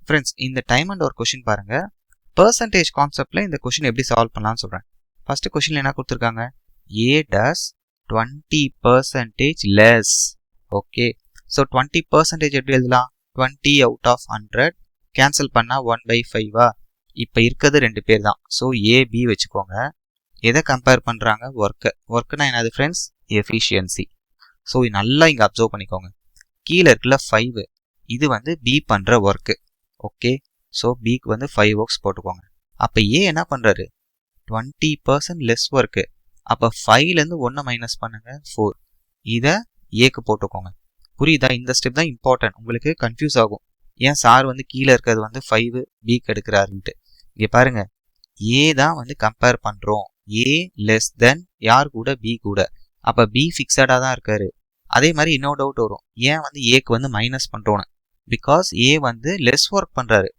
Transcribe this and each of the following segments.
Friends இந்த time and work question பாருங்க. Percentage கான்செப்ட்ல இந்த கொஷின் எப்படி சால்வ் பண்ணலாம்னு சொல்றேன். ஃபர்ஸ்ட் கொஷின்ல என்ன கொடுத்துருக்காங்க, A does 20% less. Okay, so 20% எப்படி எழுதலாம், 20 out of 100 கேன்சல் பண்ணா 1/5. இப்போ இருக்கிறது 2 பேர் தான். ஸோ AB வச்சுக்கோங்க. எதை கம்பேர் பண்ணுறாங்க, ஒர்க்குனா என்னது ஃப்ரெண்ட்ஸ், எஃபிஷியன்சி. ஸோ நல்லா இங்கே அப்சர்வ் பண்ணிக்கோங்க. கீழே இருக்குல்ல 5, இது வந்து B பண்ணுற ஒர்க்கு. ஓகே, ஸோ Bக்கு வந்து 5 ஒர்க்ஸ் போட்டுக்கோங்க. அப்போ A என்ன பண்ணுறாரு, 20% லெஸ் ஒர்க்கு. அப்போ 5லேருந்து 1 மைனஸ் பண்ணுங்க 4. இதை ஏக்கு போட்டுக்கோங்க. புரியுதா? இந்த ஸ்டெப் தான் இம்பார்ட்டன்ட். உங்களுக்கு கன்ஃபியூஸ் ஆகும், ஏன் சார் வந்து கீழே இருக்கிறது வந்து 5 Bக்கு எடுக்கிறாருன்ட்டு. இங்கே பாருங்க, A தான் வந்து கம்பேர் பண்ணுறோம். A லெஸ் தென் யார் கூட, B கூட. அப்போ B ஃபிக்ஸடாக தான் இருக்காரு. அதே மாதிரி இன்னொரு டவுட் வரும், ஏன் வந்து ஏக்கு வந்து மைனஸ் பண்ணுறோன்னு. பிகாஸ் A வந்து லெஸ் ஒர்க் பண்ணுறாரு.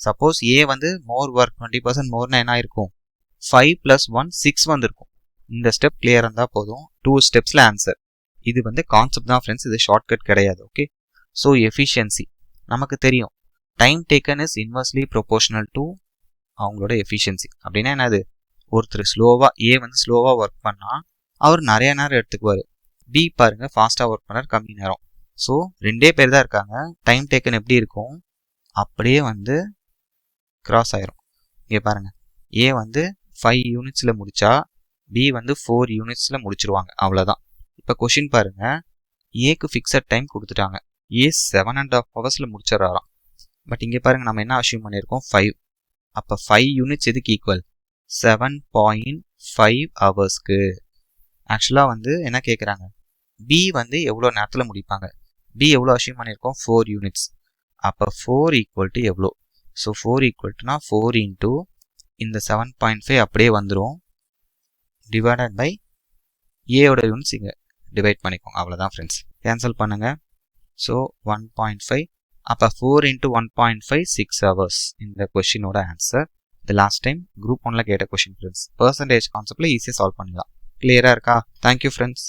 சப்போஸ் A வந்து மோர் ஒர்க் 20% மோர்னா என்ன இருக்கும், 5 + 1 6 வந்துருக்கும். இந்த ஸ்டெப் கிளியர் இருந்தால் போதும். 2 ஸ்டெப்ஸில் ஆன்சர். இது வந்து கான்செப்ட் தான் ஃப்ரெண்ட்ஸ், இது ஷார்ட்கட் கிடையாது. ஓகே, ஸோ எஃபிஷியன்சி நமக்கு தெரியும், time taken is inversely proportional to அவங்களோட எஃபிஷியன்சி. அப்படின்னா என்னது, ஒருத்தர் ஸ்லோவாக A வந்து ஸ்லோவாக ஒர்க் பண்ணால் அவர் நிறைய நேரம் எடுத்துக்குவார். B பாருங்க ஃபாஸ்ட்டாக ஒர்க் பண்ணார், கம்மி நேரம். ஸோ 2 பேர் தான் இருக்காங்க. டைம் டேக்கன் எப்படி இருக்கும், அப்படியே வந்து கிராஸ் ஆயிரும். இங்கே பாருங்க, A வந்து 5 யூனிட்ஸில் முடிச்சா B வந்து 4 யூனிட்ஸில் முடிச்சிருவாங்க. அவ்வளோதான். இப்போ கொஷின் பாருங்க, ஏக்கு ஃபிக்ஸட் டைம் கொடுத்துட்டாங்க. A 7.5 ஹவர்ஸில் முடிச்சிடறாராம். பட் இங்கே பாருங்க, நம்ம என்ன அஷ்யூம் பண்ணியிருக்கோம், 5. அப்போ 5 யூனிட்ஸ் எதுக்கு ஈக்குவல், 7.5 ஹவர்ஸ்க்கு. ஆக்சுவலாக வந்து என்ன கேட்குறாங்க, B வந்து எவ்வளோ நேரத்தில் முடிப்பாங்க. B எவ்வளோ அஷ்யூம் பண்ணியிருக்கோம், 4 யூனிட்ஸ். அப்போ 4 ஈக்குவல் டு எவ்வளோ, ஸோ 4 ஈக்குவல் டுனா 4 இன்ட்டு இந்த 7.5 அப்படியே வந்துடும், டிவைடட் பை ஏயோட யூனிட்ஸ் இங்கே டிவைட் பண்ணிக்கோங்க. அவ்வளோதான் ஃப்ரெண்ட்ஸ், கேன்சல் பண்ணுங்கள். ஸோ 1.5, அப்போ 4 இன்ட்டு 1.5 6 ஹவர்ஸ். இந்த கொஷினோட ஆன்சர். இது லாஸ்ட் டைம் குரூப் 1ல் கேட்ட கொஷின் ஃப்ரெண்ட்ஸ். பெர்சன்டேஜ் கான்செப்டில் ஈஸியாக சால்வ் பண்ணலாம். கிளியராக இருக்கா? Thank you friends.